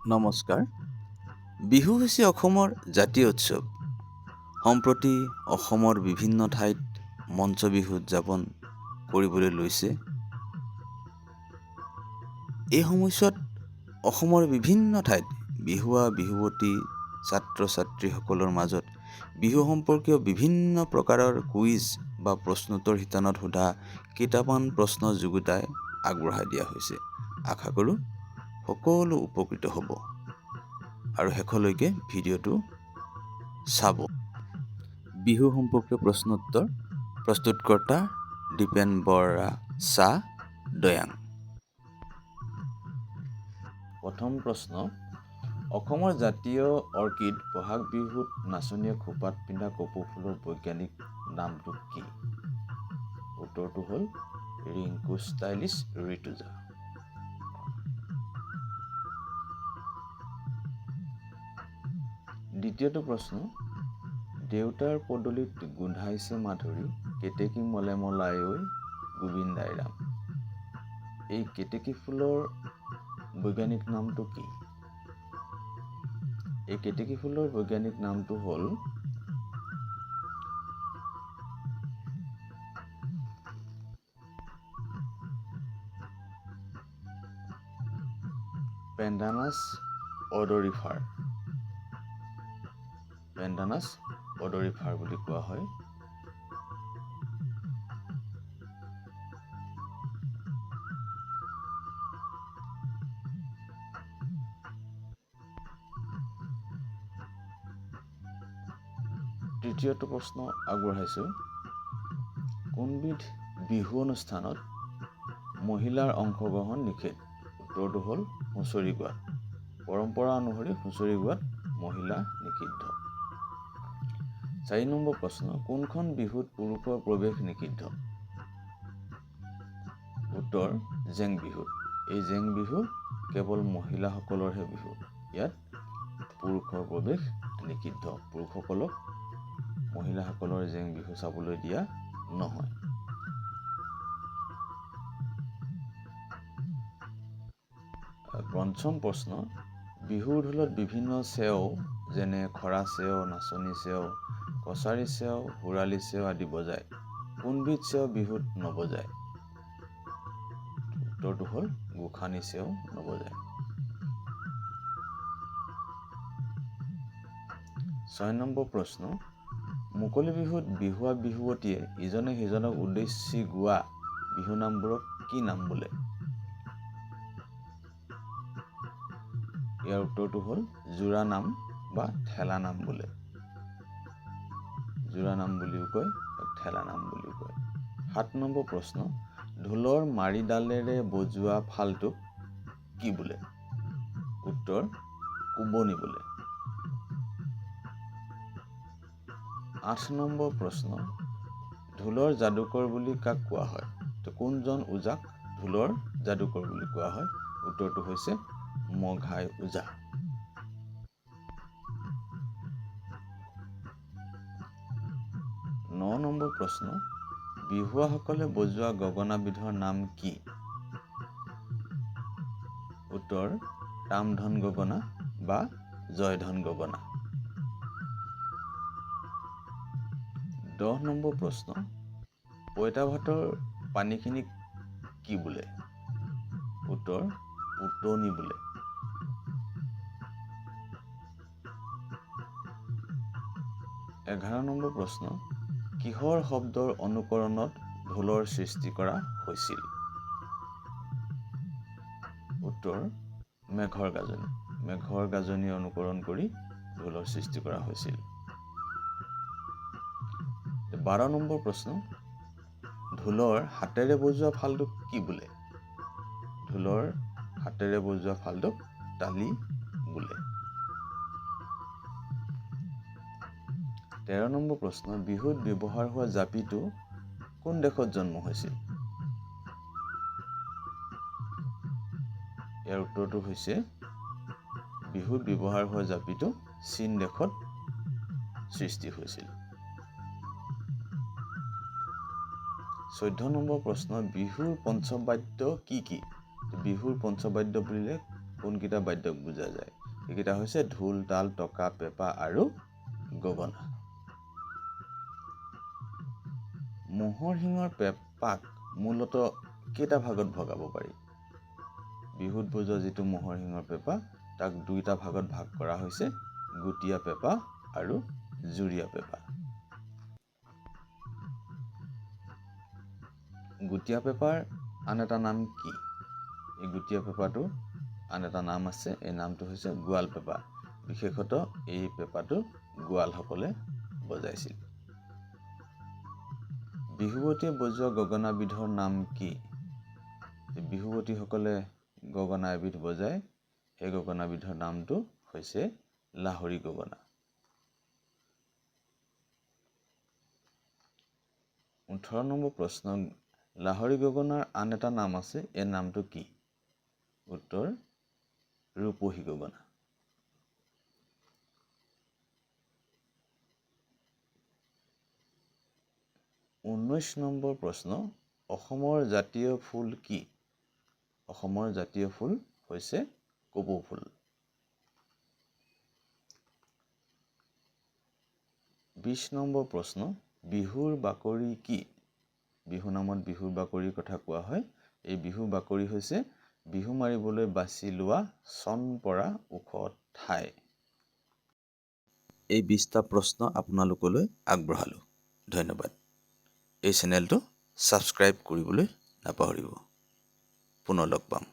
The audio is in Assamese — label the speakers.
Speaker 1: নমস্কাৰ। বিহু হৈছে অসমৰ জাতীয় উৎসৱ। সম্প্ৰতি অসমৰ বিভিন্ন ঠাইত মঞ্চ বিহু উদযাপন কৰিবলৈ লৈছে। এই সময়ছোৱাত অসমৰ বিভিন্ন ঠাইত বিহুৱা বিহুৱতী ছাত্ৰ-ছাত্ৰীসকলৰ মাজত বিহু সম্পৰ্কীয় বিভিন্ন প্ৰকাৰৰ কুইজ বা প্ৰশ্নোত্তৰ শিতানত সোধা কেইটামান প্ৰশ্ন যুগুতাই আগবঢ়াই দিয়া হৈছে। আশা কৰোঁ সকলো উপকৃত হ'ব আৰু শেষলৈকে ভিডিঅ'টো চাব। বিহু সম্পৰ্কীয় প্ৰশ্নোত্তৰ প্ৰস্তুতকৰ্তা দীপেন বৰা চাহ দয়াং। প্ৰথম প্ৰশ্ন, অসমৰ জাতীয় অৰ্কিড বহাগ বিহুত নাচনীয়ে খোপাত পিন্ধা কপৌ ফুলৰ বৈজ্ঞানিক নামটো কি? উত্তৰটো হ'ল ৰিংকু ষ্টাইলিছ ঋতুজা। দ্বিতীয়টো প্ৰশ্ন, দেউতাৰ পদূলিত গোন্ধাইছে মাধুৰী, কেতেকী মলে মলাই ঐ গোবিন্দাই ৰাম। এই কেতেকী ফুলৰ বৈজ্ঞানিক নামটো কি? এই কেতেকী ফুলৰ বৈজ্ঞানিক নামটো হ'ল পেণ্ডানাছ অডৰিফাৰ। পেণ্ডানাছ অডৰিফাৰ বুলি কোৱা হয়। তৃতীয়টো প্ৰশ্ন আগবঢ়াইছোঁ, কোনবিধ বিহু অনুষ্ঠানত মহিলাৰ অংশগ্ৰহণ নিষেধ? উত্তৰটো হ'ল হুঁচৰি গোৱা। পৰম্পৰা অনুসৰি হুঁচৰি গোৱাত মহিলা নিষিদ্ধ। 4 নম্বৰ প্ৰশ্ন, কোনখন বিহুত পুৰুষৰ প্ৰৱেশ নিষিদ্ধ? উত্তৰ জেং বিহুত। এই জেং বিহু কেৱল মহিলাসকলৰহে বিহু। ইয়াত পুৰুষৰ প্ৰৱেশ নিষিদ্ধ। পুৰুষসকলক মহিলাসকলৰ জেং বিহু চাবলৈ দিয়া নহয়। পঞ্চম প্ৰশ্ন, বিহুৰ ঢোলত বিভিন্ন চেও যেনে খৰা চেও, নাচনী চেও, কছাৰী চেও, হুৰালী চেও আদি বজায়। কোনবিধ চেও বিহুত নবজায়? উত্তৰটো হ'ল গোসানী চেও নবজায়। 6 নম্বৰ প্ৰশ্ন, মুকলি বিহুত বিহুৱা বিহুৱতীয়ে ইজনে সিজনক উদ্দেশ্যি গোৱা বিহু নামবোৰক কি নাম বোলে? ইয়াৰ উত্তৰটো হ'ল জোৰা নাম বা ঠেলা নাম বোলে। জোৰা নাম বুলিও কয়, ঠেলা নাম বুলিও কয়। 7 নম্বৰ প্ৰশ্ন, ঢোলৰ মাৰিডালেৰে বজোৱা ফালটোক কি বোলে? উত্তৰ কোবনি বোলে। 8 নম্বৰ প্ৰশ্ন, ঢোলৰ যাদুকৰ বুলি কাক কোৱা হয়? তো কোনজন ওজাক ঢোলৰ যাদুকৰ বুলি কোৱা হয়? উত্তৰটো হৈছে মঘাই ওজা। 9 নম্বৰ প্ৰশ্ন, বিহুৱাসকলে বজোৱা গগনাবিধৰ নাম কি? উত্তৰ ৰামধন গগনা বা জয়ধন গগনা। 10 নম্বৰ প্ৰশ্ন, পইতা ভাতৰ পানীখিনিক কি বোলে? উত্তৰ উতনি বোলে। 11 নম্বৰ প্ৰশ্ন, কিহৰ শব্দৰ অনুকৰণত ঢোলৰ সৃষ্টি কৰা হৈছিল? উত্তৰ মেঘৰ গাজনি। মেঘৰ গাজনি অনুকৰণ কৰি ঢোলৰ সৃষ্টি কৰা হৈছিল। 12 নম্বৰ প্ৰশ্ন, ঢোলৰ হাতেৰে বজোৱা ফালটোক কি বোলে? ঢোলৰ হাতেৰে বজোৱা ফালটোক তালি বোলে। 13 নম্বৰ প্ৰশ্ন, বিহুত ব্যৱহাৰ হোৱা জাপিটো কোন দেশত জন্ম হৈছিল? ইয়াৰ উত্তৰটো হৈছে বিহুত ব্যৱহাৰ হোৱা জাপিটো চীন দেশত সৃষ্টি হৈছিল। 14 নম্বৰ প্ৰশ্ন, বিহুৰ পঞ্চবাদ্য কি কি? বিহুৰ পঞ্চবাদ্য বুলিলে কোনকেইটা বাদ্যক বুজা যায়? এইকেইটা হৈছে ঢোল, তাল, টকা, পেঁপা আৰু গগনা। ম'হৰ শিঙৰ পেঁপাক মূলতঃ কেইটা ভাগত ভগাব পাৰি? বিহুত বজোৱা যিটো ম'হৰ শিঙৰ পেঁপা তাক দুইটা ভাগত ভাগ কৰা হৈছে, গুটীয়া পেঁপা আৰু জুৰীয়া পেঁপা। গুটীয়া পেঁপাৰ আন এটা নাম কি? এই গুটীয়া পেঁপাটো আন এটা নাম আছে, এই নামটো হৈছে গোৱাল পেঁপা। বিশেষতঃ এই পেঁপাটো গোৱালসকলে বজাইছিল। বিহুৱতীয়ে বজোৱা গগনাবিধৰ নাম কি? বিহুৱতীসকলে গগনা এবিধ বজায়, সেই গগনাবিধৰ নামটো হৈছে লাহৰী গগনা। 18 নম্বৰ প্ৰশ্ন, লাহৰী গগনাৰ আন এটা নাম আছে, এই নামটো কি? উত্তৰ ৰূপহী গগনা। 19 নম্বৰ প্ৰশ্ন, অসমৰ জাতীয় ফুল কি? অসমৰ জাতীয় ফুল হৈছে কপৌ ফুল। 20 নম্বৰ প্ৰশ্ন, বিহুৰ বাকৰি কি? বিহু নামত বিহুৰ বাকৰিৰ কথা কোৱা হয়। এই বিহুৰ বাকৰি হৈছে বিহু মাৰিবলৈ বাছি লোৱা চন পৰা ওখ ঠাই। এই 20টা প্ৰশ্ন আপোনালোকলৈ আগবঢ়ালোঁ। ধন্যবাদ। এই চেনেলটো ছাবস্ক্ৰাইব কৰিবলৈ নাপাহৰিব। পুনৰ লগ পাম।